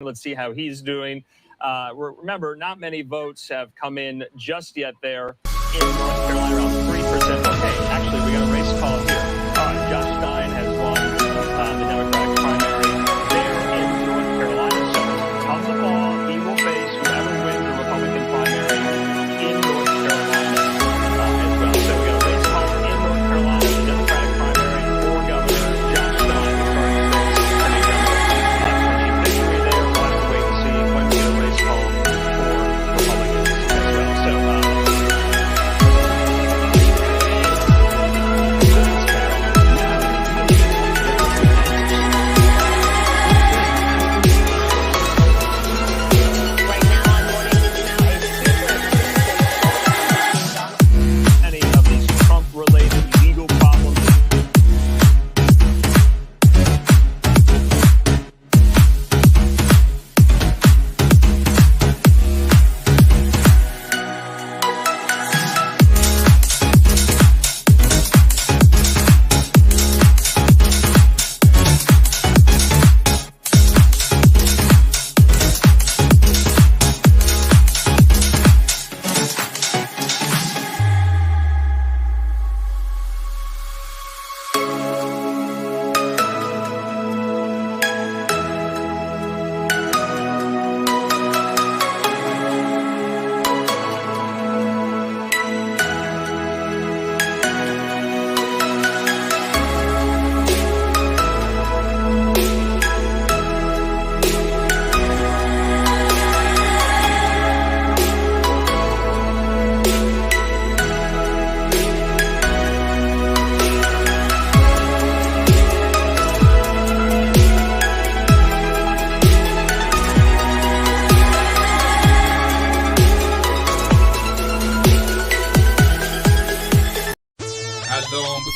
Let's see how he's doing. Remember, not many votes have come in just yet there in North Carolina, around 3%. Okay, actually, we got a race call here. Josh Stein has won the Democratic primary there in North Carolina. So, tons of law. He will face whoever wins the Republican primary in North Carolina as well. So, we got a race call in North Carolina, the Democratic primary for Governor Josh Stein.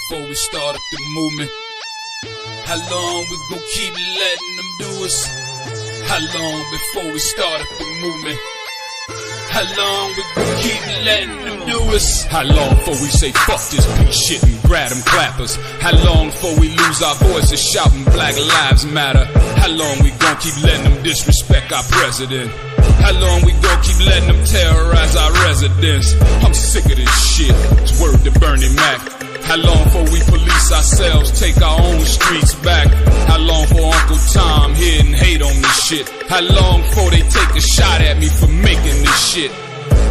Before we start up the movement, how long we gon' keep letting them do us? How long before we start up the movement? How long we gon' keep letting them do us? How long before we say fuck this piece shit and grab them clappers? How long before we lose our voices shouting Black Lives Matter? How long we gon' keep letting them disrespect our president? How long we gon' keep letting them terrorize our residents? I'm sick of this shit, it's word to Bernie Mac. How long before we police ourselves, take our own streets back? How long for Uncle Tom hitting hate on this shit? How long before they take a shot at me for making this shit?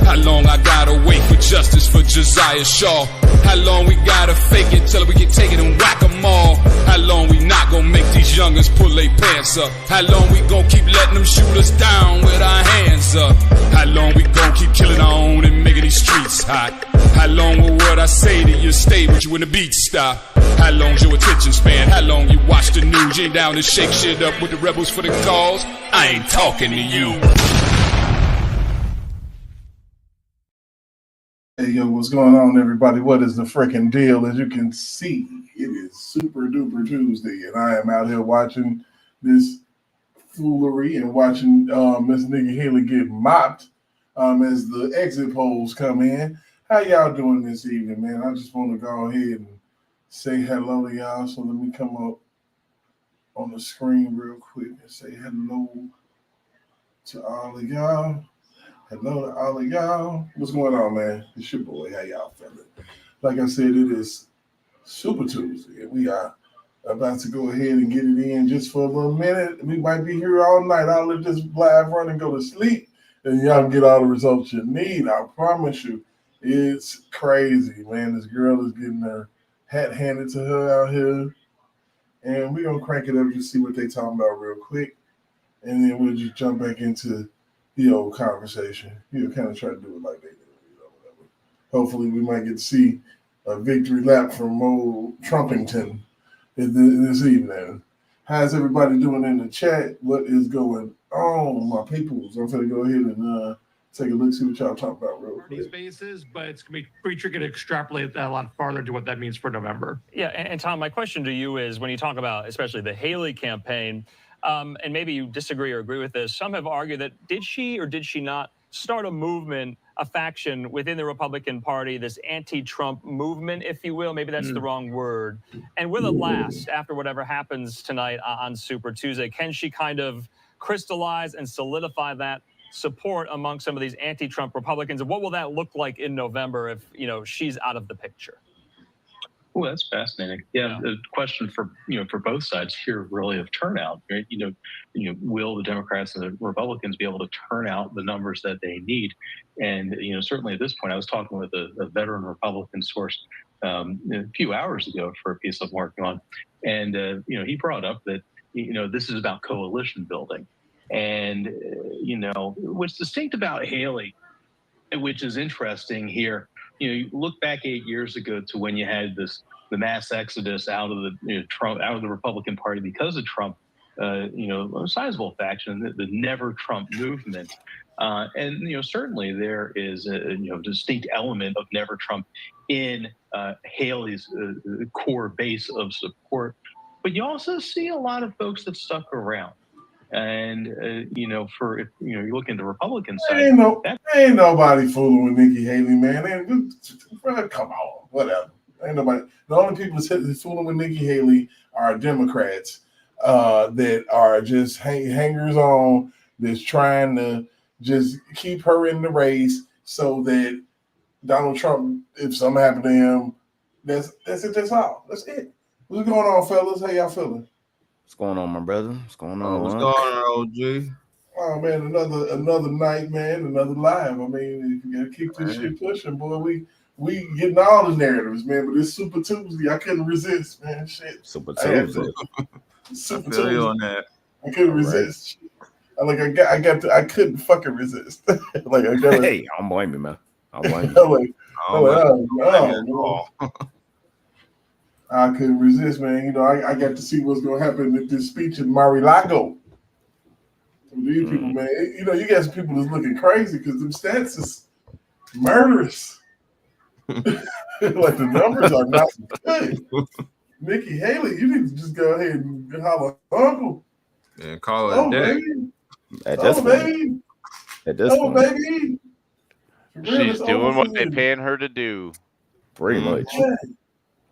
How long I gotta wait for justice for Josiah Shaw? How long we gotta fake it till we can take it and whack 'em all? How long we not gonna make these youngins pull their pants up? How long we gon' keep letting them shoot us down with our hands up? How long we gon' keep killing our own and making these streets hot? How long will what I say to you stay with you when the beat stop? How long's your attention span? How long you watch the news? You ain't down to shake shit up with the rebels for the cause? I ain't talking to you. Hey, yo, what's going on, everybody? What is the freaking deal? As you can see, it is Super Duper Tuesday, and I am out here watching this foolery and watching Miss Nikki Haley get mopped as the exit polls come in. How y'all doing this evening, man? I just want to go ahead and say hello to y'all. So let me come up on the screen real quick and say hello to all of y'all. Hello to all of y'all. What's going on, man? It's your boy. How y'all feeling? Like I said, it is Super Tuesday, and we are about to go ahead and get it in just for a little minute. We might be here all night. I'll let this live run and go to sleep, and y'all can get all the results you need. I promise you. It's crazy, man. This girl is getting her hat handed to her out here, and we're going to crank it up to see what they talking about real quick, and then we'll just jump back into the old conversation. Kind of try to do it like they do, whatever. Hopefully we might get to see a victory lap from old Trumpington this evening. How's everybody doing in the chat? What is going on, my peoples? I'm going to go ahead and take a look, see what y'all talking about real quick. These bases, but it's going to be pretty tricky to extrapolate that a lot farther to what that means for November. Yeah, and Tom, my question to you is, when you talk about especially the Haley campaign, and maybe you disagree or agree with this, some have argued that did she or did she not start a movement, a faction within the Republican Party, this anti-Trump movement, if you will? Maybe that's the wrong word. And will it last after whatever happens tonight on Super Tuesday? Can she kind of crystallize and solidify that support among some of these anti-Trump Republicans? And what will that look like in November if, she's out of the picture? Oh, that's fascinating. Yeah, the question for both sides here really of turnout, right? Will the Democrats and the Republicans be able to turn out the numbers that they need? And certainly at this point, I was talking with a veteran Republican source a few hours ago for a piece I'm working on, and he brought up that this is about coalition building, and what's distinct about Haley, which is interesting here. You look back 8 years ago to when you had the mass exodus out of the Republican Party because of Trump. A sizable faction, the Never Trump movement, and certainly there is a distinct element of Never Trump in Haley's core base of support. But you also see a lot of folks that stuck around. And if you look into the Republican side, ain't nobody fooling with Nikki Haley, man. Come on, whatever. Ain't nobody. The only people that's fooling with Nikki Haley are Democrats that are just hangers on, that's trying to just keep her in the race so that Donald Trump, if something happened to him, that's it. That's all. That's it. What's going on, fellas? How y'all feeling? What's going on, my brother? What's going on? What's going on, OG? Oh man, another night, man, another live. I mean, you gotta keep this shit pushing, boy. We getting all the narratives, man. But it's Super Tuesday. I couldn't resist, man. Shit. Super Tuesday. Super I feel Tuesday. you on that. I couldn't resist. I couldn't fucking resist. Like I got. Hey, I don't blame you, man. I don't blame you. I couldn't resist, man. I got to see what's going to happen at this speech in Mar-a-Lago. These people, man, you got some people that's looking crazy because them stats is murderous. Like the numbers are not good. Nikki Haley, you need to just go ahead and holler uncle. And call it a day. Baby. At this point. Baby. She's doing what they're paying her to do. Pretty much. Yeah,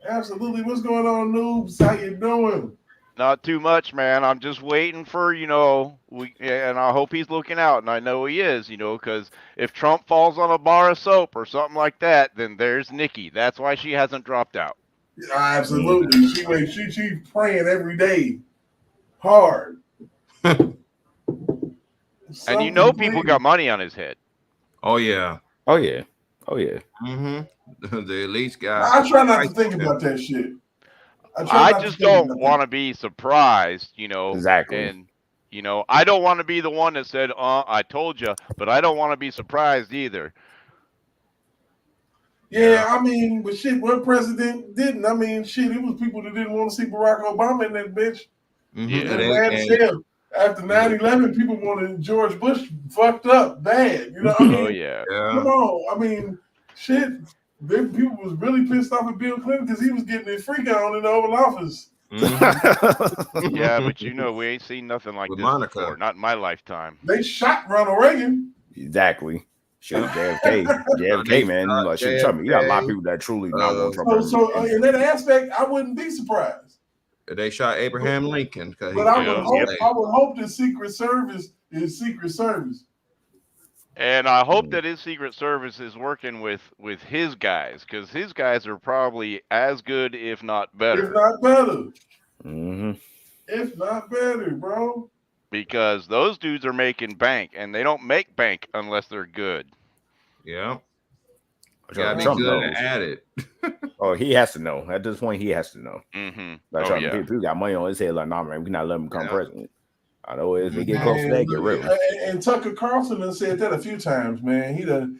absolutely. What's going on, noobs? How you doing? Not too much, man. I'm just waiting for, and I hope he's looking out, and I know he is, because if Trump falls on a bar of soap or something like that, then there's Nikki. That's why she hasn't dropped out. Yeah, absolutely. She's praying every day, hard. And people got money on his head. Oh yeah. Mm-hmm. The elite guy. I try not to think about that shit. I just don't want to be surprised, Exactly. And, I don't want to be the one that said, I told you, but I don't want to be surprised either. Yeah, I mean, but shit, what president didn't? I mean, shit, it was people that didn't want to see Barack Obama in that bitch. Mm-hmm. After 9/11, people wanted George Bush fucked up bad. You know what I mean? Oh, yeah. Come on. I mean, shit. People was really pissed off at Bill Clinton because he was getting his freak on in the Oval Office. Mm-hmm. Yeah, but we ain't seen nothing like this before. Not in my lifetime. They shot Ronald Reagan. Exactly. Shit, JFK, man. Like, shit, trust me, you got a lot of people that truly not want Trump. So in that aspect, I wouldn't be surprised. They shot Abraham Lincoln. But I would hope the Secret Service is Secret Service. And I hope that his Secret Service is working with his guys, because his guys are probably as good, if not better. If not better. Mm-hmm. If not better, bro. Because those dudes are making bank, and they don't make bank unless they're good. Yeah. Gotta be good at it. Oh, he has to know. At this point, he has to know. Mm-hmm. Like, people got money on his head, like, nah, man, we not let him become president. I know if they get close to that, get rid of him. And Tucker Carlson done said that a few times, man.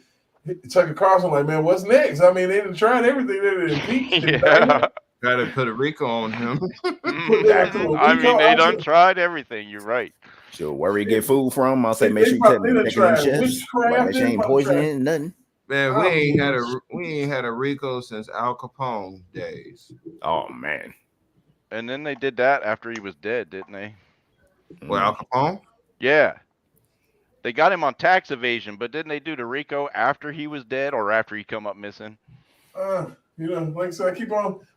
Tucker Carlson, like, man, what's next? I mean, they done tried everything. They done impeached him. Got to put a RICO on him. I mean, they done tried everything. You're right. So where we get food from, I'll say make sure you tell me check them chefs. Like, they ain't poisoning nothing. Man, we ain't had a RICO since Al Capone days. Oh man. And then they did that after he was dead, didn't they? Well, Al Capone? Yeah. They got him on tax evasion, but didn't they do the RICO after he was dead or after he come up missing? Like I said,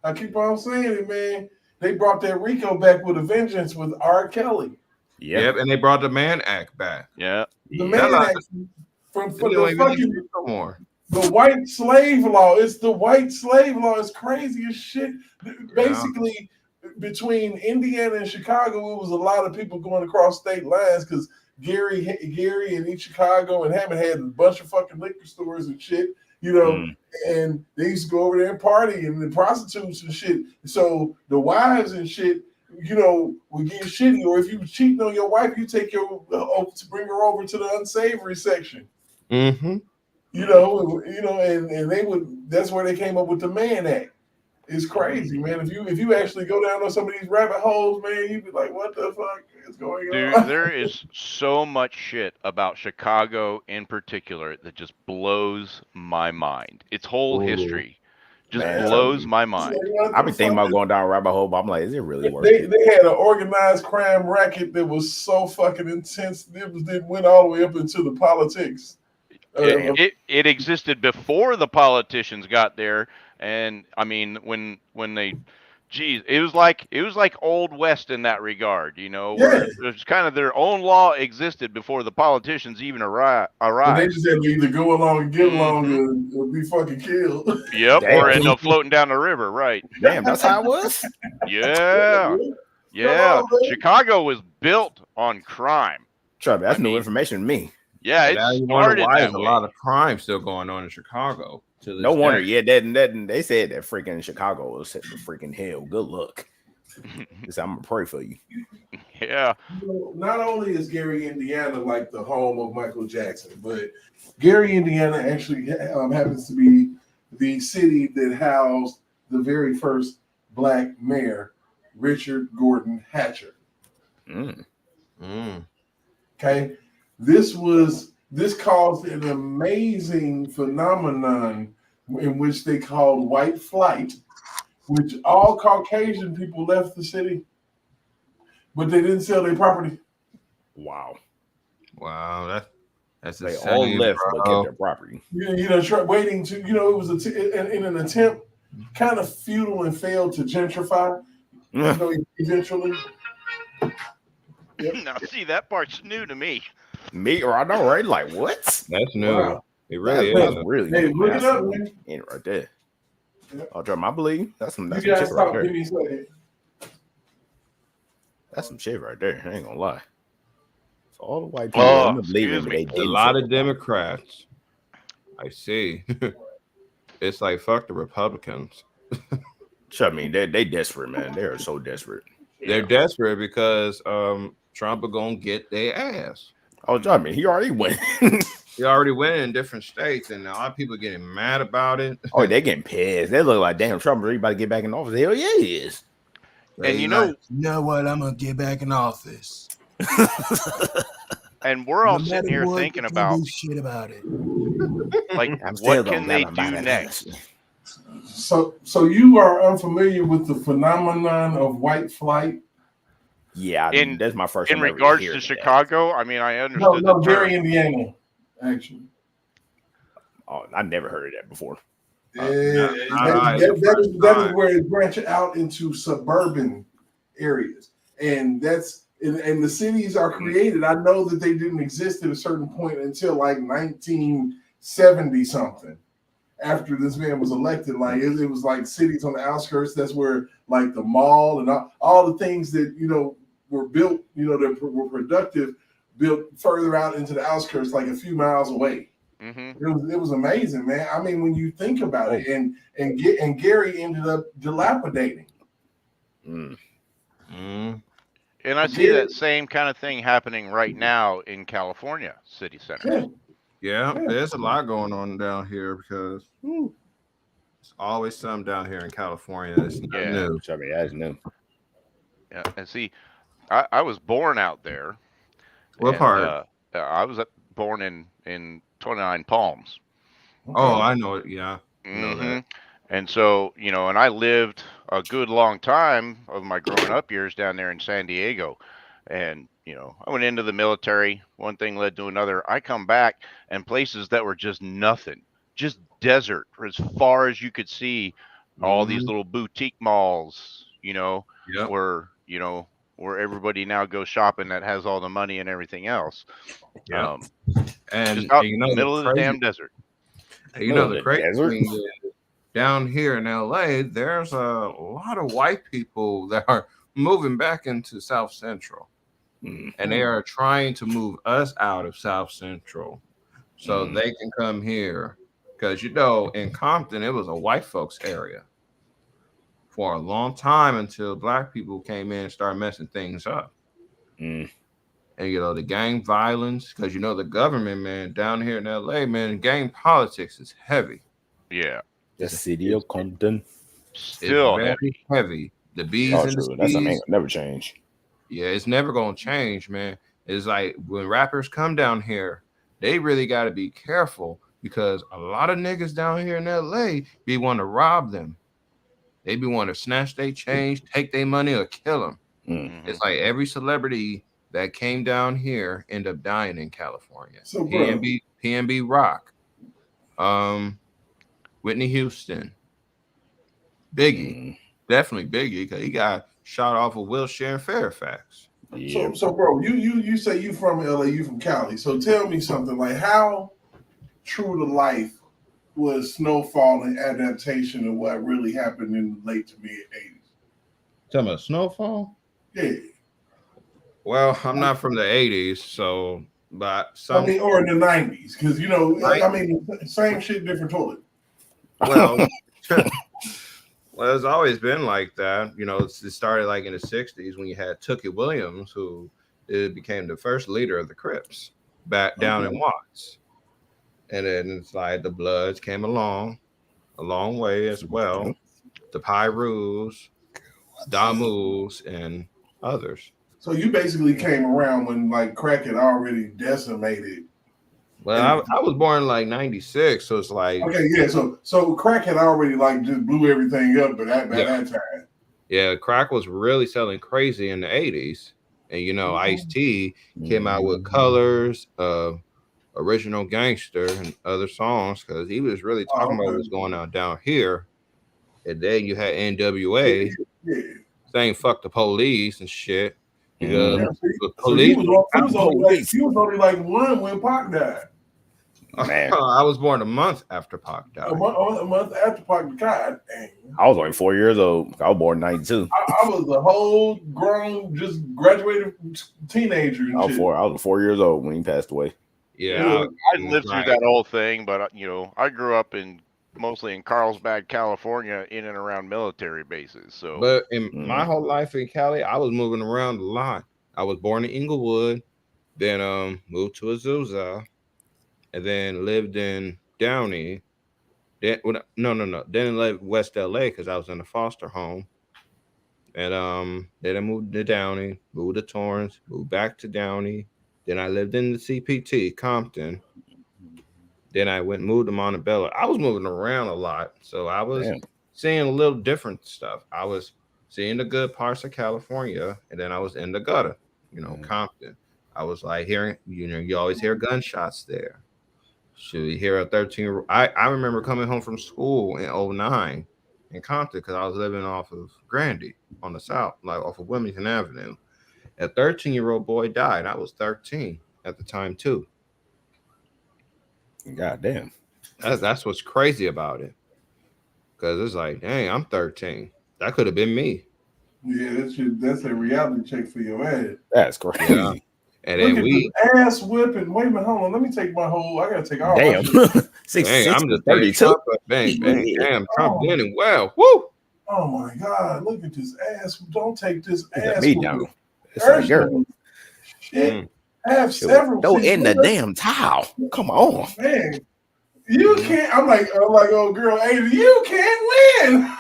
I keep on saying it, man. They brought that RICO back with a vengeance with R. Kelly. Yeah. Yep, and they brought the Mann Act back. Yeah. The Mann Act from They the don't even fucking exist no more. the white slave law. It's the white slave law. It's crazy as shit. Basically, between Indiana and Chicago, it was a lot of people going across state lines because Gary and East Chicago and Hammond had a bunch of fucking liquor stores and shit, and they used to go over there and party and the prostitutes and shit. So the wives and shit, would get shitty, or if you were cheating on your wife, you take your to bring her over to the unsavory section. Mm-hmm. And they would. That's where they came up with the Mann Act. It's crazy, man. If you actually go down on some of these rabbit holes, man, you'd be like, what the fuck is going on? Dude, there is so much shit about Chicago in particular that just blows my mind. Its whole history just blows my mind. I've been thinking about going down a rabbit hole, but I'm like, is it really worth They it? had an organized crime racket that was so fucking intense. It went all the way up into the politics. It existed before the politicians got there, and I mean when they, geez, it was like Old West in that regard, where there's kind of their own law existed before the politicians even arrived. And they just had to either go along and get along or be fucking killed. Yep, Damn. or end up floating down the river, right? Damn, that's how it was. Yeah. Chicago was built on crime. Trust me, that's new information to me. Yeah, it started why that there's a way. lot of crime still going on in Chicago. To this No wonder. day. Yeah, they said that freaking Chicago was set for freaking hell. Good luck. I'm gonna pray for you. Yeah. Not only is Gary, Indiana, like the home of Michael Jackson, but Gary, Indiana, actually happens to be the city that housed the very first black mayor, Richard Gordon Hatcher. Okay, this caused an amazing phenomenon in which they called white flight, which all Caucasian people left the city, but they didn't sell their property. Wow, that's they all left but kept their property. Waiting to it was in an attempt, kind of futile and failed to gentrify. Eventually. Yep. Now, see, that part's new to me. Me, or I know, right? Like, what? That's new. Wow. It really That's is. really Hey, new. look it up, That's man. right there. I'll drop my belief. That's some You shit guys right talk. there. Give me a second. That's some shit right there. I ain't gonna lie. So all the white people, Oh, believing they A did lot of Democrats. I see. It's like fuck the Republicans. Trust me, they desperate, man. They are so desperate. They're desperate because Trump are gonna get their ass. Oh, trust me, he already went. He already went in different states, and a lot of people are getting mad about it. Oh, they getting pissed. They look like, damn, Trump really about to get back in office. Hell yeah, he is. And you know what? I'm gonna get back in office. And we're all sitting here thinking about shit about it. like I'm still what can they do next? So you are unfamiliar with the phenomenon of white flight? Yeah, that's my first. In time ever regards hearing to that. Chicago, I mean, I understood No, the term. Gary, Indiana, actually. Oh, I never heard of that before. That is where it branches out into suburban areas, and the cities are created. I know that they didn't exist at a certain point until like 1970 something. After this man was elected, like it was like cities on the outskirts. That's where like the mall and all the things that were built, that were productive, built further out into the outskirts, like a few miles away. Mm-hmm. It was amazing, man. I mean, when you think about it, and Gary ended up dilapidating. And I see that same kind of thing happening right now in California city centers. Yeah, there's a lot going on down here because there's always some down here in California that's not new. I mean, that's new. Yeah, and see, I was born out there. What part? I was born in 29 Palms. Oh, I know it. Yeah. Know that. And so, and I lived a good long time of my growing up years down there in San Diego. And, I went into the military. One thing led to another. I come back and places that were just nothing, just desert for as far as you could see. All these little boutique malls, were, where everybody now goes shopping that has all the money and everything else. Yeah. Just And out you in know the middle of the crazy, damn desert. you know the The crazy desert. thing is, down here in LA, there's a lot of white people that are moving back into South Central. And they are trying to move us out of South Central so they can come here. Because, in Compton, it was a white folks area for a long time until black people came in and started messing things up. And, the gang violence, because, the government, man, down here in LA, man, gang politics is heavy. Yeah. The city of Compton. Still it's very heavy. The B's and the true. That's C's. ain't never change. Yeah, it's never gonna change, man. It's like when rappers come down here, they really got to be careful because a lot of niggas down here in LA be want to rob them. They be want to snatch their change, take their money, or kill them. It's like every celebrity that came down here end up dying in California. So, PNB Rock, Whitney Houston, Biggie, definitely Biggie, because he got shot off of Wilshire and Fairfax. So, bro, you say you from LA, you from Cali. So tell me something, like how true to life was snowfall and adaptation of what really happened in the late to mid 80s? Talking about snowfall? Yeah. Well, I'm not from the 80s, so but or in the 90s, because same shit, different toilet. Well, well, it's always been like that. It started like in the 60s when you had Tookie Williams, who became the first leader of the Crips back down in Watts. And then it's like the Bloods came along a long way as well. The Pyrus, Damus, and others. So you basically came around when like crack had already decimated. Well, I was born in like 96, so it's like okay, yeah. So crack had already like just blew everything up, but at that time, yeah, crack was really selling crazy in the 80s, and Ice-T came out with Colors, Original Gangster, and other songs because he was really talking about what's going on down here. And then you had NWA saying "fuck the police" and shit. Because the police, he was only like one when Pac died. Man. I was born a month after Pac died. A month after Pac died. Dang. I was only 4 years old. I was born in 92. I was a whole grown, just graduated teenager. I was 4 years old when he passed away. Yeah, I lived through that whole thing, but I grew up mostly in Carlsbad, California, in and around military bases. So, but in my whole life in Cali, I was moving around a lot. I was born in Inglewood, then moved to Azusa, and then lived in Downey. Then Then I lived West LA because I was in a foster home. And then I moved to Downey, moved to Torrance, moved back to Downey. Then I lived in the CPT, Compton. Then I moved to Montebello. I was moving around a lot, so I was seeing a little different stuff. I was seeing the good parts of California, and then I was in the gutter, Compton. I was like hearing, you always hear gunshots there. Should you hear a 13-year-old? I remember coming home from school in 2009 in Compton because I was living off of Grandy on the south, like off of Wilmington Avenue. A 13-year-old boy died. I was 13 at the time too. God damn. That's what's crazy about it. Because it's like, dang, I'm 13. That could have been me. Yeah, that's a reality check for your ass. That's crazy. Yeah. And then we ass whipping. Wait a minute, hold on. Let me take my whole. I gotta take all. Damn. Dang, I'm just 32. Bang, bang, damn. Trump winning well. Woo. Oh my God! Look at this ass. Don't take this ass. Me down. It's like, girl. Shit. Have several. Don't in the damn towel. Come on, man. You can't. I'm like, oh girl, Ada, you can't win.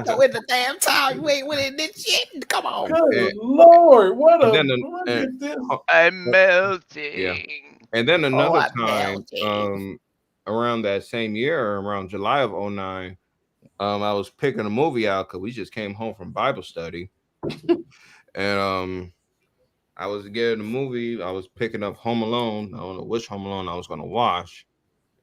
Don't in the damn towel. You ain't winning this shit. Come on. Good Lord, what a look at this. I'm melting. Yeah. And then another time, around that same year, around July of 2009, I was picking a movie out because we just came home from Bible study, and I was getting a movie. I was picking up Home Alone. I don't know which Home Alone I was going to watch.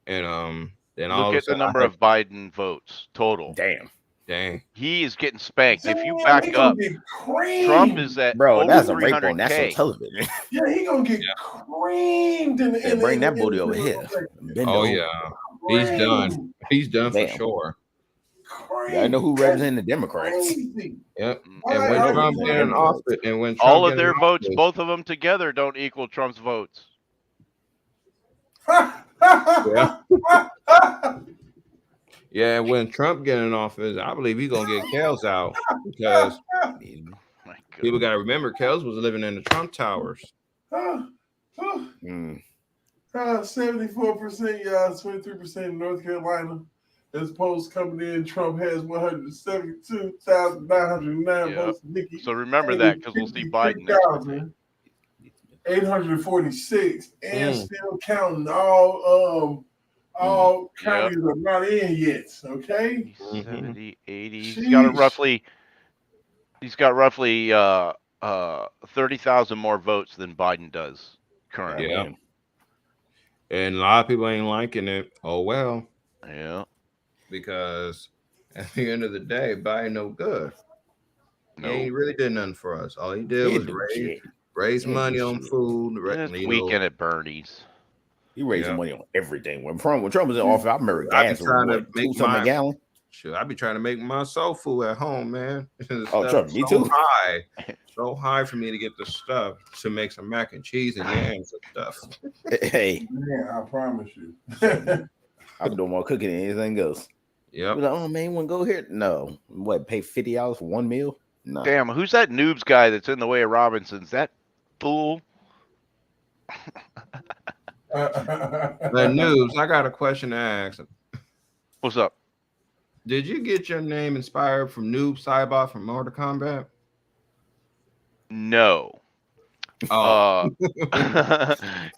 And then look at the number of Biden votes total. Damn. Dang. He is getting spanked. If you Damn, back he gonna up, get creamed. Trump is at Bro, over that's a rape on 300K. national television. Yeah, he gonna get creamed in the. Yeah, bring that booty over here. Bend Oh over. yeah, he's done. Creamed. He's done for Damn. sure. Yeah, I know who represents the Democrats. Crazy. Yep. Why And when are Trump you get in doing office, and when Trump All of get in their votes, office- both of them together, don't equal Trump's votes. Yeah, and when Trump get in office, I believe he's gonna get Kels out because My people goodness. got to remember Kels was living in the Trump Towers. 74%, y'all, 23% in North Carolina. As opposed coming in, Trump has 172,909 Yep. votes. Nikki, So remember that, because we'll see Biden next week. 846, and Mm. still counting. All counties are not in yet. Okay, 70, 80. He's Sheesh. got roughly 30,000 more votes than Biden does currently. Yeah. And a lot of people ain't liking it. Oh well. Yeah. Because at the end of the day, Biden no good. No. He ain't really did nothing for us. All he did was raise money on food. This weekend at Bernie's. He raising money on everything. When Trump was in office, I remember gas was what, $2 a gallon. Sure, I be trying to make my soul food at home, man. Oh, trust me, too. So high for me to get the stuff to make some mac and cheese and yams and stuff. Hey, yeah, I promise you. I'm doing more cooking than anything else. Yep. Like, oh man, you want to go here? No. What? Pay $50 for one meal? No. Damn, who's that noobs guy that's in the way of Robinson's? That fool. The news. I got a question to ask. What's up? Did you get your name inspired from Noob Saibot from Mortal Kombat? No. Oh.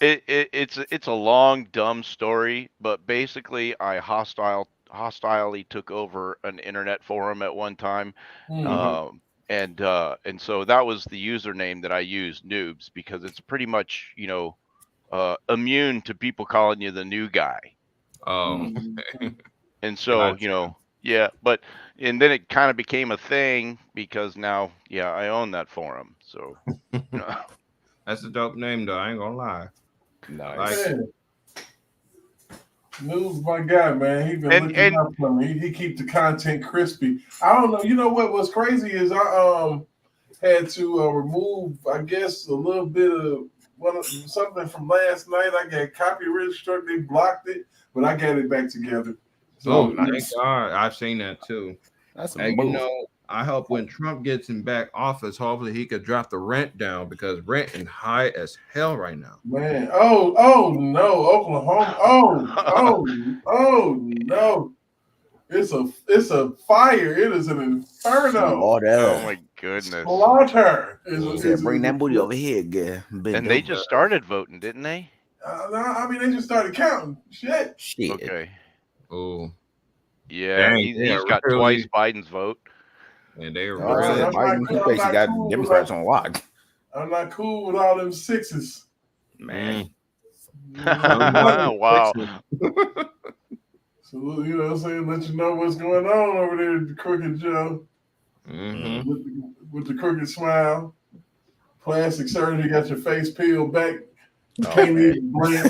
It's a long dumb story, but basically I hostilely took over an internet forum at one time. And so that was the username that I used, Noobs, because it's pretty much, immune to people calling you the new guy. Oh. And so, yeah, and then it kind of became a thing because now, I own that forum. So, That's a dope name, though. I ain't gonna lie. Nice. News, my guy, man. He been looking out for me. He keep the content crispy. I don't know. You know what's crazy is I had to remove, I guess, a little bit of something from last night. I got copyright struck. They blocked it, but I got it back together. So thank God. I've seen that too. That's and I hope when Trump gets in back office, hopefully he could drop the rent down because rent is high as hell right now. Man, oh no, Oklahoma. Oh no. It's a fire. It is an inferno. Oh my goodness. Slaughter. Bring that booty over here, girl. And they just started voting, didn't they? No, I mean they just started counting. Shit. Okay. Oh. Yeah, Dang, he's got twice Biden's vote. And they were Biden, he basically got Democrats on lock. I'm not cool with all them sixes. Man. Wow. So, you know what I'm saying? Let you know what's going on over there at the Crooked Joe. With the crooked smile. Plastic surgery, got your face peeled back. Can't even blink.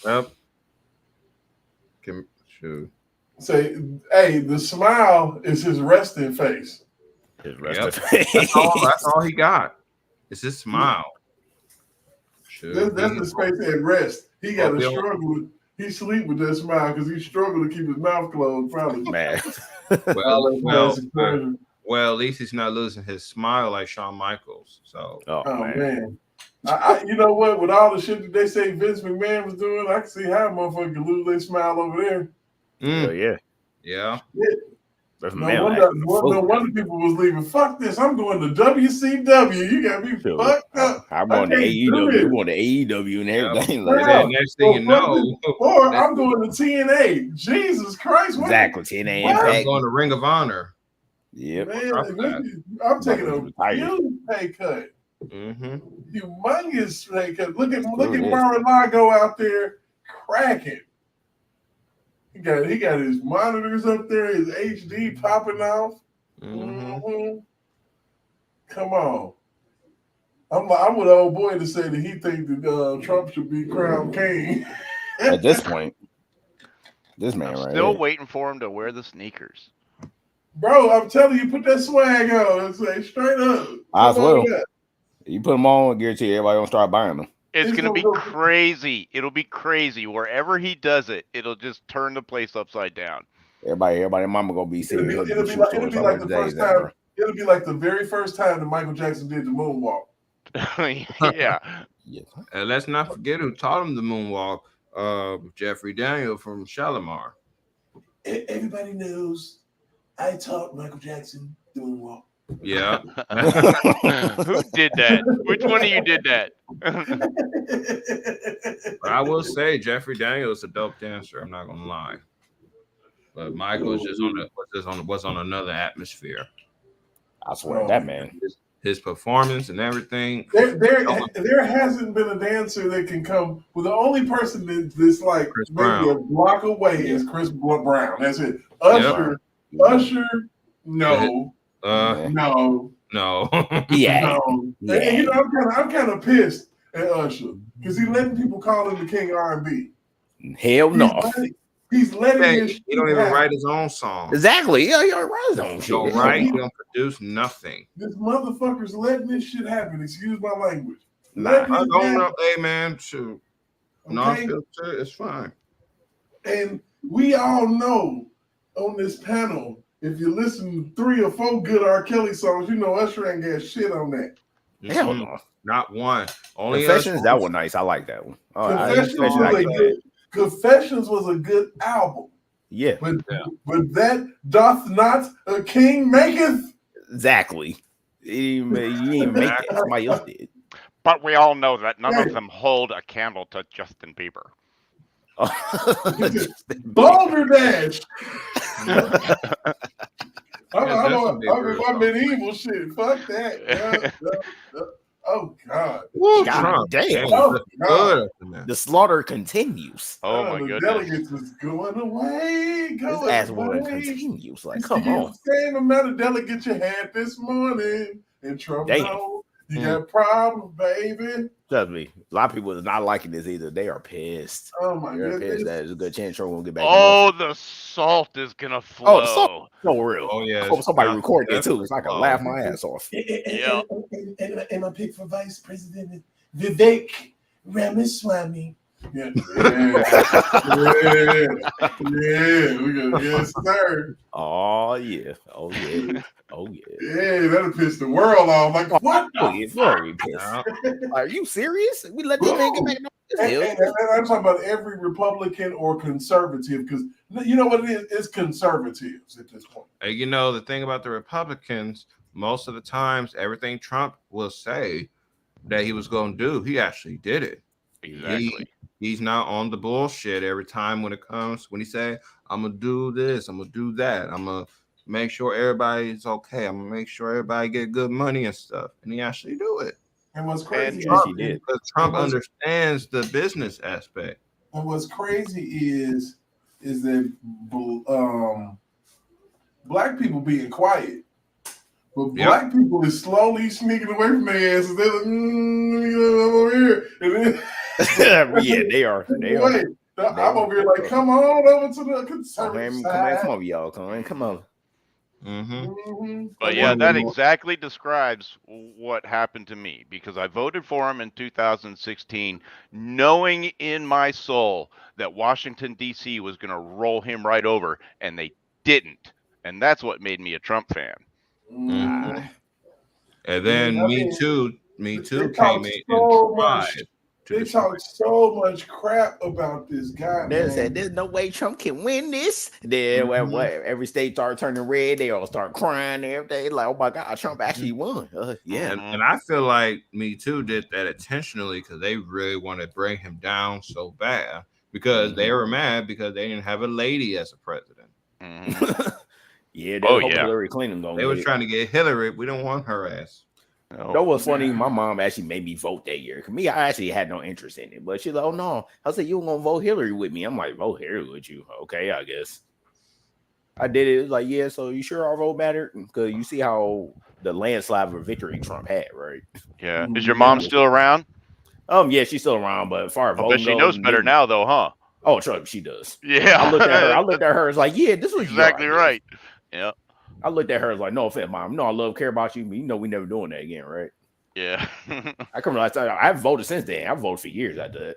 Yep. Shoot. Say, hey, the smile is his resting face. His resting face. That's all he got. It's his smile. That's his face at rest. He got to struggle. He sleep with that smile because he struggled to keep his mouth closed, probably. Man. Well, at least he's not losing his smile like Shawn Michaels. So, man. I you know what? With all the shit that they say Vince McMahon was doing, I can see how a motherfucker can lose their smile over there. Yeah. No wonder people was leaving. Fuck this. I'm going to WCW. You got me fucked up. I'm going to AEW. You going to AEW and everything. Next thing you know. Or I'm going to TNA. Jesus Christ. Exactly. TNA Impact. I'm going to Ring of Honor. Yep. Man, I'm taking a huge pay cut. Humongous pay cut. Look at Mar-a-Lago out there cracking. He got his monitors up there, his HD popping off. Mm-hmm. Come on. I'm with old boy to say that he thinks that Trump should be crowned king. At this point, this man I'm right still here. waiting for him to wear the sneakers. Bro, I'm telling you, put that swag on. Say straight up. I swear. You put them on, I guarantee everybody gonna start buying them. It's gonna be crazy. It'll be crazy. Wherever he does it, it'll just turn the place upside down. Everybody, mama gonna be seeing. It'll be like the first time. It'll be like the very first time that Michael Jackson did the moonwalk. Yeah. And let's not forget who taught him the moonwalk. Jeffrey Daniel from Shalimar. Everybody knows I taught Michael Jackson the moonwalk. Yeah. Who did that? Which one of you did that? But I will say Jeffrey Daniel is a dope dancer. I'm not gonna lie. But Michael was just on another atmosphere. I swear, that man. His performance and everything. There hasn't been a dancer that can come. Well, the only person that's like Chris maybe Brown. a block away is Chris Brown. That's it. Usher, no. No. Yeah. No. And, you know, I'm kind of pissed at Usher because he's letting people call him the king of R&B. Hell no. He's letting he don't even write his own song. Exactly. Yeah, he don't write his own shit. Don't write. He don't produce nothing. This motherfucker's letting this shit happen. Excuse my language. I don't know. Hey man, shoot. Okay? No, it's fine. And we all know on this panel, if you listen to 3 or 4 good R. Kelly songs, you know Usher ain't got shit on that. Hell no. Not one. Only Confessions, that one nice. I like that one. Confessions was a good album. Yeah. But that doth not a king maketh. Exactly. You didn't even make that. Somebody else did. But we all know that none of them hold a candle to Justin Bieber. Boulder Dash. I'm medieval shit. Fuck that. Oh God. God damn. Oh, God. The slaughter continues. Oh my the goodness. Delegates is going away. This ass woman continues. Like, come on. Same amount of delegates you had this morning. And Trump, Damn. You got problems, baby. Trust me, a lot of people is not liking this either. They are pissed. Oh my They're goodness. pissed. That is a good chance Trump won't get back. Oh, the salt is gonna flow. Oh, the salt so real. Oh yeah. I hope somebody record it too, so I can laugh my ass off. Yeah. And my pick for vice president is Vivek Ramaswamy. Yeah. We go, yes, sir. Oh yeah. Oh yeah. Oh yeah. Yeah, that'll piss the world off. Like, what? Oh, yeah, very pissed. Are you serious? We let this man get back on this hill? And I'm talking about every Republican or conservative, because you know what it is? It's conservatives at this point. You know, the thing about the Republicans, most of the times, everything Trump will say that he was going to do, he actually did it. Exactly. He's not on the bullshit every time when he say, I'm going to do this, I'm going to do that, I'm going to make sure everybody's okay, I'm going to make sure everybody get good money and stuff. And he actually do it. And what's crazy he did. Because Trump understands the business aspect. And what's crazy is that black people being quiet. But black people is slowly sneaking away from their asses. They're like, I'm over here. And then, yeah, they are. I'm over here like, come on over to the conservative side. Come on, y'all. Come on. But yeah, that exactly describes what happened to me, because I voted for him in 2016, knowing in my soul that Washington, D.C. was going to roll him right over, and they didn't. And that's what made me a Trump fan. And then Me Too came in so and much. tried. They talk so much crap about this guy. They said there's no way Trump can win this. Then every state started turning red, they all start crying and everything. Like, oh my God, Trump actually won. Yeah. And I feel like Me Too did that intentionally because they really want to bring him down so bad, because they were mad because they didn't have a lady as a president. Yeah, Hillary Clinton going. They were trying to get Hillary. We don't want her ass. No. That was funny. My mom actually made me vote that year. Cause me, I actually had no interest in it. But she's like, "Oh no!" I said, "You gonna vote Hillary with me?" I'm like, "Vote Hillary with you?" Okay, I guess. I did it. It was like, yeah. So you sure our vote mattered? Because you see how the landslide of victory Trump had, right? Yeah. Is your mom still around? Yeah, she's still around, but as far as I bet voting she goes, knows better now, though, huh? Oh, trust she does. Yeah. I looked at her. I looked at her. It's like, yeah, this was exactly your idea. right. Yeah. I looked at her as like, no offense, mom. No, I love, care about you, but you know we never doing that again, right? Yeah. I come realize I've voted since then. I've voted for years after that.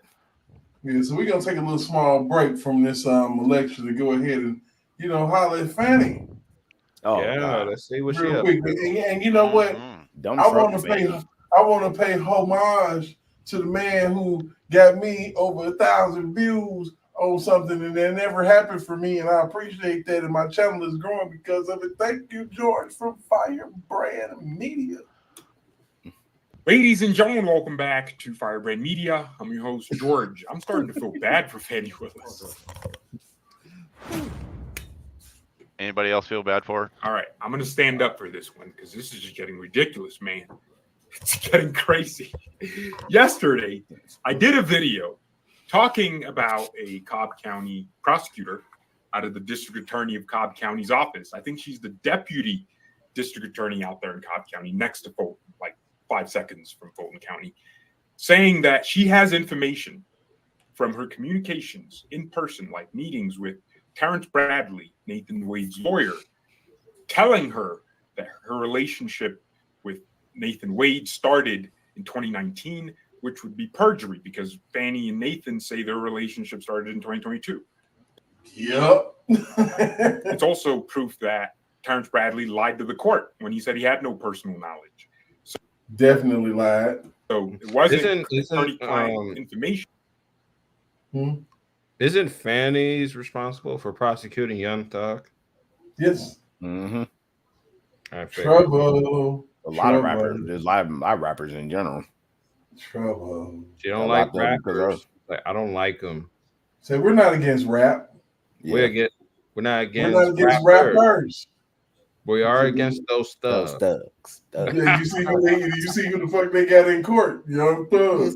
Yeah, so we're gonna take a little small break from this election to go ahead and holler at Fanny. Oh yeah, God. let's see what she Real up quick. to. And you know what? Dumb I want truck to pay Fanny. homage to the man who got me over 1,000 views on something, and that never happened for me, and I appreciate that. And my channel is growing because of it. Thank you, George, from Firebrand Media. Ladies and gentlemen, welcome back to Firebrand Media. I'm your host, George. I'm starting to feel bad for Fannie Willis. Anybody else feel bad for her? All right, I'm going to stand up for this one because this is just getting ridiculous, man. It's getting crazy. Yesterday, I did a video talking about a Cobb County prosecutor out of the district attorney of Cobb County's office. I think she's the deputy district attorney out there in Cobb County, next to Fulton, like 5 seconds from Fulton County, saying that she has information from her communications in person, like meetings with Terrence Bradley, Nathan Wade's lawyer, telling her that her relationship with Nathan Wade started in 2019, which would be perjury because Fannie and Nathan say their relationship started in 2022. Yep. It's also proof that Terrence Bradley lied to the court when he said he had no personal knowledge. So, definitely lied. So it wasn't Isn't attorney-client information. Isn't Fannie's responsible for prosecuting Young Thug? Yes. Mm-hmm. Trouble. A lot of rappers. There's a lot of rappers in general. Trouble. She don't like rappers. Like, I don't like them. So we're not against rap. Yeah. We're not against rappers. We are against those thugs. Yeah, you see who the fuck they got in court? Young Thug.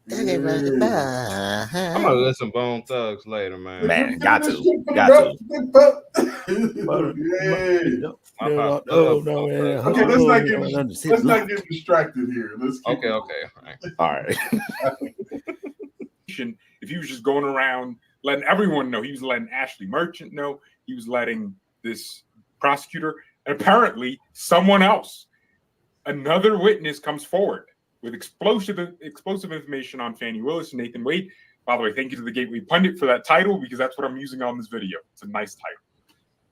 I'm gonna listen to Bone Thugs later, man. Man, got to. Okay, let's not get distracted here. Okay. All right. If he was just going around letting everyone know, he was letting Ashley Merchant know, he was letting this prosecutor, and apparently someone else, another witness, comes forward with explosive information on Fannie Willis and Nathan Wade. By the way, thank you to the Gateway Pundit for that title, because that's what I'm using on this video. It's a nice title.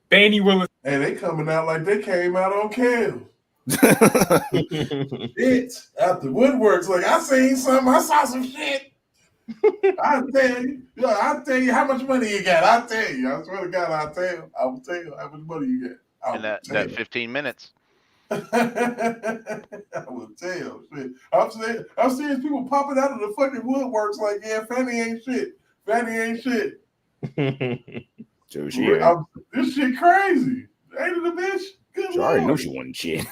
Fannie Willis. And they coming out like they came out on cam. It's out the woodworks. Like, I seen something. I saw some shit. I'll tell you how much money you got. I'll tell you. I swear to God, I will tell you how much money you got. In that 15 minutes. I will tell. Shit. I'm seeing people popping out of the fucking woodworks like, yeah, Fannie ain't shit. Fannie ain't shit. This shit crazy. Ain't it a bitch? Good She already knew she wasn't shit.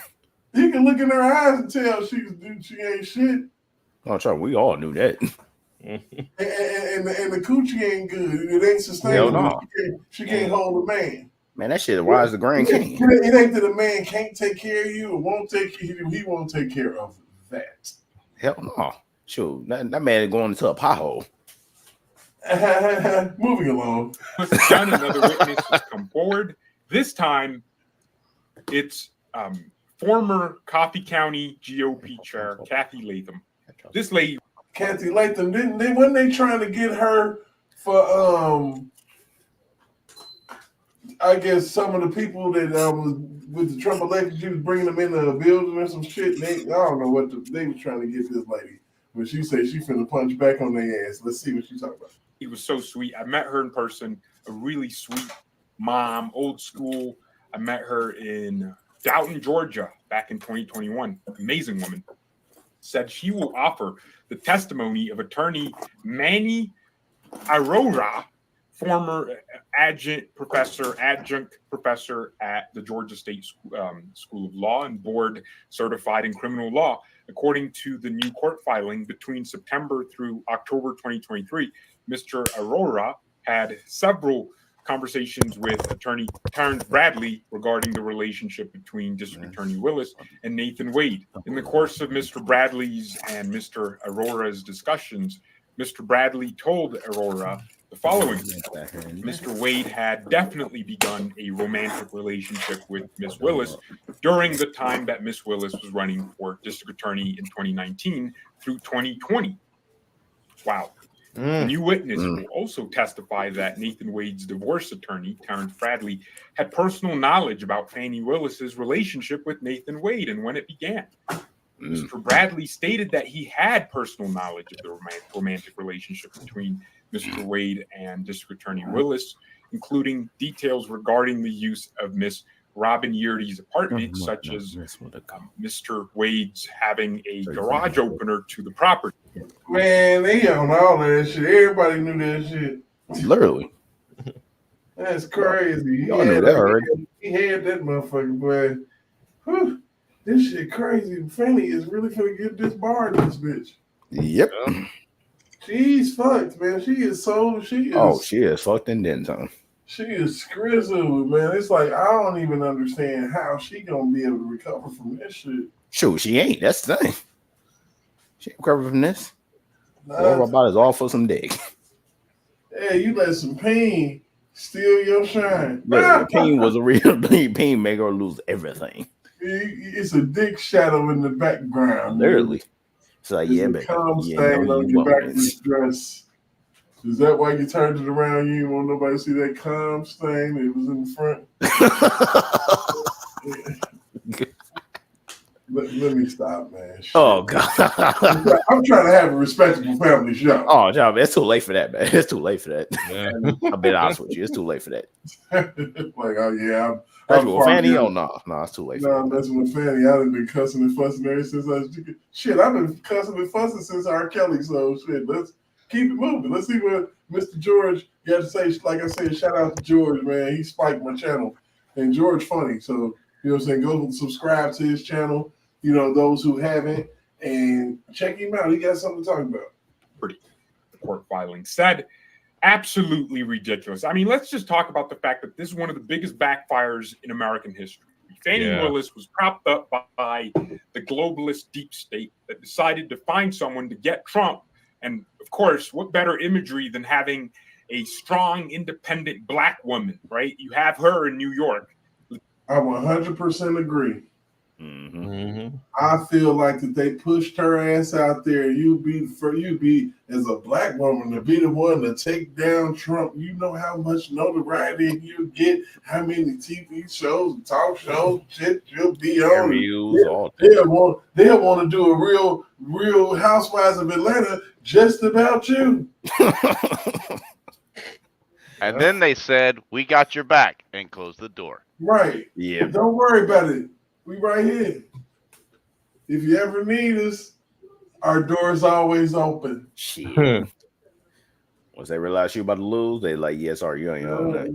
You can look in her eyes and tell she ain't shit. Oh, Charlie, we all knew that. and the coochie ain't good. It ain't sustainable. No. She can't hold a man. Man, that shit wise the Grand King. It ain't that a man can't take care of you or won't take care of you. He won't take care of that. Hell no. Shoot, that man is going into a pothole. Moving along. Another witness has come forward. This time, it's former Coffee County GOP chair Kathy Latham. This lady, Kathy Latham, when they trying to get her for I guess some of the people that was with the Trump election, she was bringing them into a building or some shit. I don't know what they were trying to get this lady, but she said she finna punch back on their ass. Let's see what she's talking about. It was so sweet. I met her in person. A really sweet mom, old school. I met her in Downton, Georgia, back in 2021. Amazing woman. Said she will offer the testimony of attorney Manny Arora former adjunct professor at the Georgia State School of Law and board certified in criminal law. According to the new court filing, between September through October 2023, Mr. Arora had several conversations with attorney Terrence Bradley regarding the relationship between District Attorney Willis and Nathan Wade. In the course of Mr. Bradley's and Mr. Arora's discussions, Mr. Bradley told Arora the following: Mr. Wade had definitely begun a romantic relationship with Miss Willis during the time that Miss Willis was running for district attorney in 2019 through 2020. Wow. The new witness will also testify that Nathan Wade's divorce attorney, Terrence Bradley, had personal knowledge about Fannie Willis's relationship with Nathan Wade and when it began. Mr. Bradley stated that he had personal knowledge of the romantic relationship between Mr. Wade and District Attorney Willis, including details regarding the use of Miss Robin Yeardy's apartment, such as Mr. Wade's having a garage opener to the property. Man, they on all that shit. Everybody knew that shit. Literally. That's crazy. Y'all knew that already. He had that motherfucker, boy. Whew. This shit crazy. Fanny is really finna get this bar in this bitch. Yep. She's fucked, man. She is fucked and then some. She is grizzled, man. It's like I don't even understand how she gonna be able to recover from this shit. Shoot, she ain't. That's the thing. She ain't recover from this. All about is all for some dick. Yeah, you let some pain steal your shine. Yeah, pain was a real pain make her lose everything. It's a dick shadow in the background. Literally. Man. It's like, yeah, but stain on your back of the dress. Is that why you turned it around? You didn't want nobody to see that calm stain that was in the front? let me stop, man. Shit. Oh, God. I'm trying to have a respectable family show. Oh, John, it's too late for that, man. It's too late for that. Yeah. I'll be honest with you. It's too late for that. Like, oh, yeah. That's with Fanny? Oh, no, it's too late. No, I'm messing with Fanny. I've been cussing and fussing ever since I was shit. I've been cussing and fussing since R. Kelly. So shit, let's keep it moving. Let's see what Mr. George got to say. Like I said, shout out to George, man. He spiked my channel, and George funny. So you know what I'm saying. Go subscribe to his channel. You know, those who haven't, and check him out. He got something to talk about. The court filing said. Absolutely ridiculous. I mean, let's just talk about the fact that this is one of the biggest backfires in American history. Fannie Willis was propped up by the globalist deep state that decided to find someone to get Trump. And of course, what better imagery than having a strong, independent Black woman, right? You have her in New York. I 100% agree. Mm-hmm. I feel like that they pushed her ass out there. You be as a Black woman to be the one to take down Trump. You know how much notoriety you get, how many TV shows, talk shows, shit you'll be on. They'll want to do a real Housewives of Atlanta just about you. And then they said, "We got your back," and closed the door. Right. Yeah. Don't worry about it. We right here. If you ever need us, our door's always open. Shit. Once they realize you about to lose, they like, yes, sorry, you ain't on that.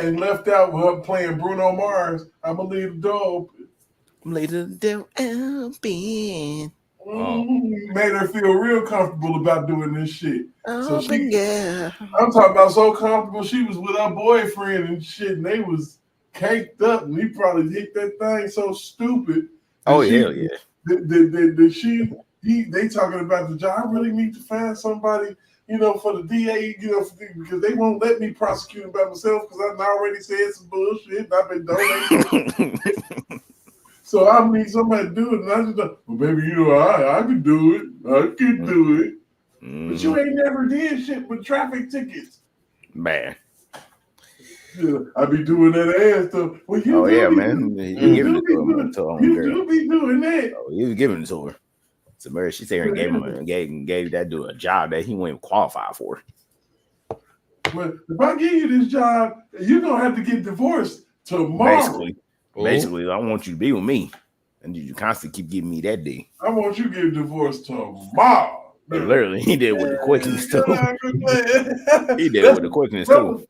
And left out with her playing Bruno Mars. I'm gonna leave the door open. Leave the door open. Made her feel real comfortable about doing this shit. I'm talking about so comfortable. She was with her boyfriend and shit, and they was caked up, and he probably hit that thing so stupid. Oh, hell yeah. They talking about the job. I really need to find somebody, you know, for the DA, you know, because they won't let me prosecute him by myself because I've already said some bullshit and I've been donating. So I need somebody to do it. And I just thought, well, baby, you know, I can do it. I can do it. But you ain't never did shit with traffic tickets. Man. Yeah, I be doing that ass stuff. Well, you man. You giving it to him. You do be doing that. Oh, you was giving it to her. So Mary, she said gave that dude a job that he wouldn't qualify for. But if I give you this job, you're gonna have to get divorced tomorrow. Basically, I want you to be with me. And you constantly keep giving me that day. I want you to get divorced tomorrow. Literally, he did with the quickness too. He did it with the quickness too.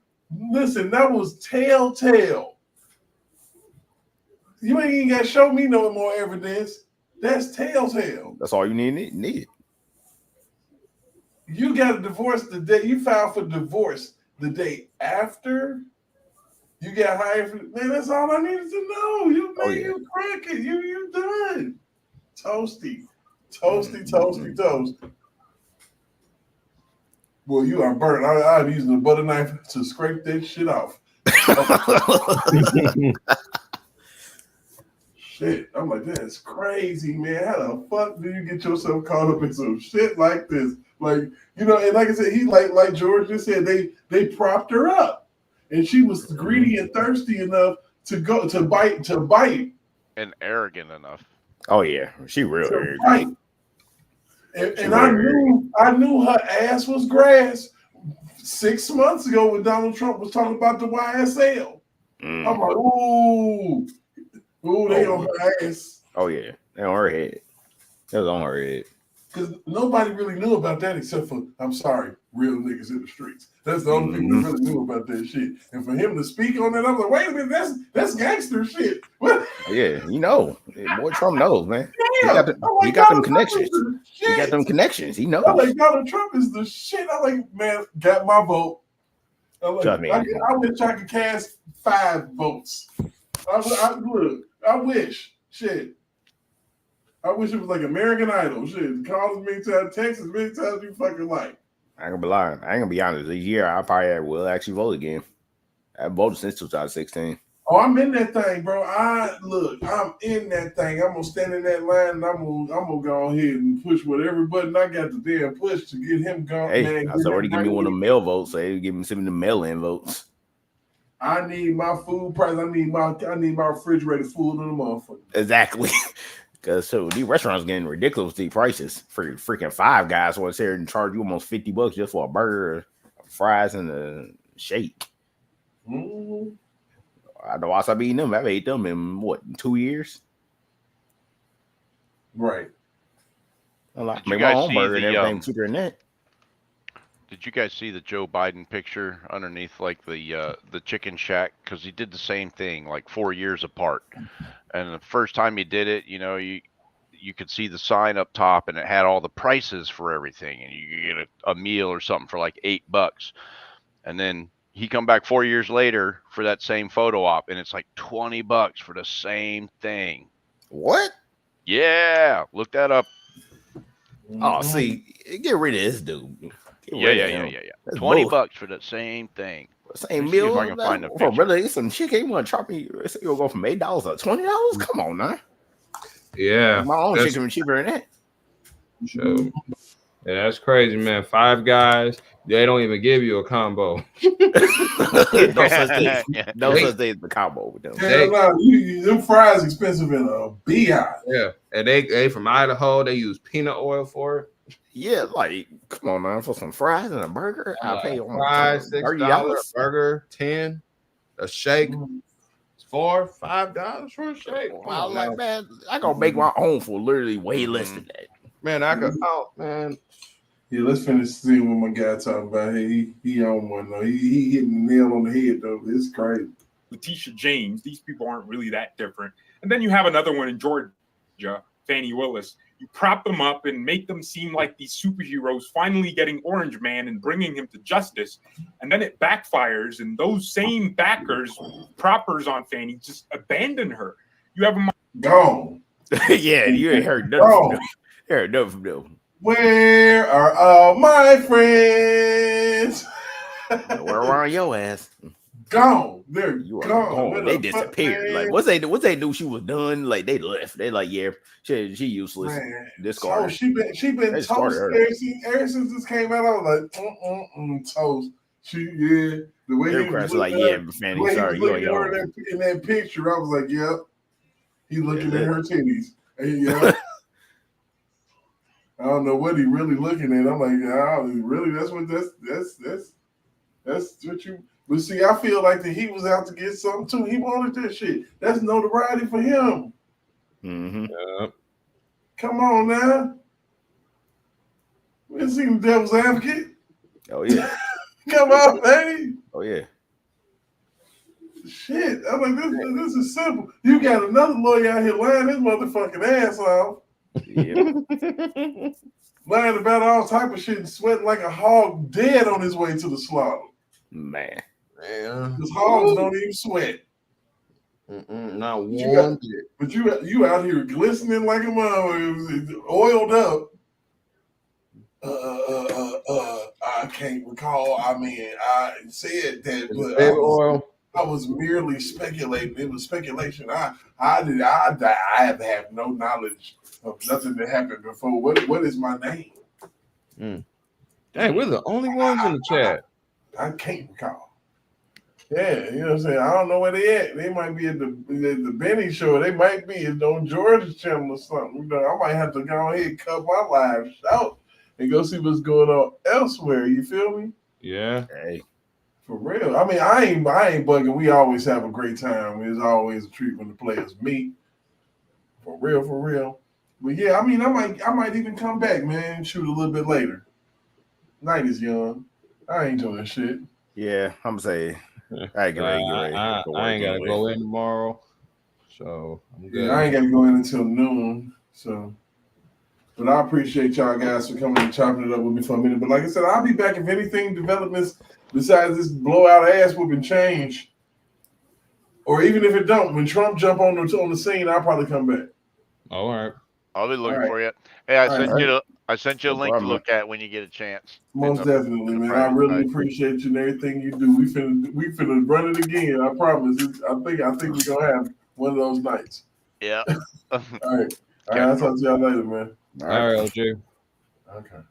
Listen, that was telltale. You ain't even got to show me no more evidence. That's telltale. That's all you need. You got a divorce the day you filed for divorce the day after you got hired. Man, that's all I needed to know. You crack it. You done. Toasty. Well, you are burnt. I'm using a butter knife to scrape that shit off. Shit. I'm like, that's crazy, man. How the fuck do you get yourself caught up in some shit like this? Like, and like I said, he like George just said, they propped her up. And she was greedy and thirsty enough to go to bite. And arrogant enough. Oh yeah. She real arrogant. And I knew her ass was grass 6 months ago when Donald Trump was talking about the YSL. I'm like, ooh, they on her ass. Oh yeah, they on her head. It was on her head. Because nobody really knew about that except for, I'm sorry, real niggas in the streets. That's the only people that really knew about that shit. And for him to speak on that, I was like, wait a minute, that's gangster shit. What? Yeah, boy, Trump knows, man. Yeah. He got them connections. He got them connections. He knows. I'm like, Donald Trump is the shit. I'm like, man, got my vote. I'm like, I wish I could cast 5 votes. I wish. Shit. I wish it was like American Idol. Shit. Call as many times, text as many times as you fucking like. I ain't gonna be lying. I ain't gonna be honest. This year, I probably will actually vote again. I haven't voted since 2016. Oh, I'm in that thing, bro. I'm in that thing. I'm gonna stand in that line and I'm gonna go ahead and push whatever button I got to damn push to get him going. Hey, man, I said already give me one of the mail votes. So they give me some of the mail-in votes. I need my food price. I need my refrigerator full of the motherfucker. Exactly. Because these restaurants getting ridiculously prices for freaking Five Guys. So it's here and charge you almost $50 just for a burger, fries, and a shake. Mm-hmm. I know I stopped eating them. I've ate them in 2 years? Right. Did make you my guys own see burger the, and everything cheaper than that. Did you guys see the Joe Biden picture underneath like the chicken shack? Because he did the same thing like 4 years apart. And the first time he did it, you could see the sign up top and it had all the prices for everything, and you could get a meal or something for like $8. And then he come back 4 years later for that same photo op, and it's like $20 for the same thing. What? Yeah, look that up. Oh, see, get rid of this dude. Yeah. $20 for the same thing. Same meal. If I can find a for brother, some chicken. You want to chop me? You'll go from $8 to $20. Come on, now. Yeah, my own chicken is cheaper than that. Sure. Yeah, that's crazy, man. Five Guys, they don't even give you a combo. No such thing as the combo with them. Hell no, them fries expensive in a BI. Yeah, and they from Idaho. They use peanut oil for it. Yeah, like come on, man, for some fries and a burger, I'll pay you fries $6, a burger $10, a shake. $4, $5 for a shake. I was like, man, I gonna make my own for literally way less than that. Man, I could man. Yeah, let's finish seeing what my guy talking about. Hey, he on one though. He hitting the nail on the head though. It's crazy. Letitia James, these people aren't really that different. And then you have another one in Georgia, Fannie Willis. You prop them up and make them seem like these superheroes finally getting Orange Man and bringing him to justice. And then it backfires, and those same backers, proppers on Fannie, just abandon her. You have them gone. Yeah, you ain't heard nothing from them. You heard nothing from them. Where are all my friends? Where around your ass? Gone. They're you are gone. gone. They disappeared. Like once they knew she was done, like they left. They like, yeah, she useless. Discarded. Oh, she been toast ever since this came out. I was like, toast. The way Democrats like, yeah, Fanny, sorry, you on your own. In that picture, I was like, yep. He looking at her titties. And, yeah. I don't know what he really looking at. I'm like, oh, really? That's what you. But see, I feel like that he was out to get something too. He wanted that shit. That's notoriety for him. Mm-hmm. Come on now. You seen the Devil's Advocate? Oh yeah. Come on, baby. Oh yeah. Shit. I'm like, this is simple. You got another lawyer out here lying his motherfucking ass off. Yeah. Lying about all type of shit and sweating like a hog dead on his way to the slaughter. Man. Because hogs don't even sweat. Not one bit. But you out here glistening like a mother, oiled up. I can't recall. I mean, I said that, but I was merely speculating. It was speculation. I have no knowledge of nothing that happened before. What is my name? Dang, we're the only ones in the chat. I can't recall. Yeah, you know what I'm saying? I don't know where they at. They might be at the Benny show. They might be on George's channel or something. You know, I might have to go ahead and cut my live out and go see what's going on elsewhere. You feel me? Yeah. Hey. For real. I mean, I ain't bugging. We always have a great time. It's always a treat when the players meet. For real, for real. But yeah, I mean, I might even come back, man, and shoot a little bit later. Night is young. I ain't doing shit. Yeah, I'm saying I ain't ready. I ain't gotta go in tomorrow. So I'm good. Yeah, I ain't gotta go in until noon. So but I appreciate y'all guys for coming and chopping it up with me for a minute. But like I said, I'll be back if anything developments besides this blowout ass whooping change. Or even if it don't, when Trump jump on the scene, I'll probably come back. All right. I'll be looking for you. Hey, I sent you a link to look at when you get a chance. Most definitely, man. I really appreciate you and everything you do. We finna run it again. I promise. I think we're gonna have one of those nights. Yeah. All right. All right. I'll talk to y'all later, man. All right, LJ. Okay.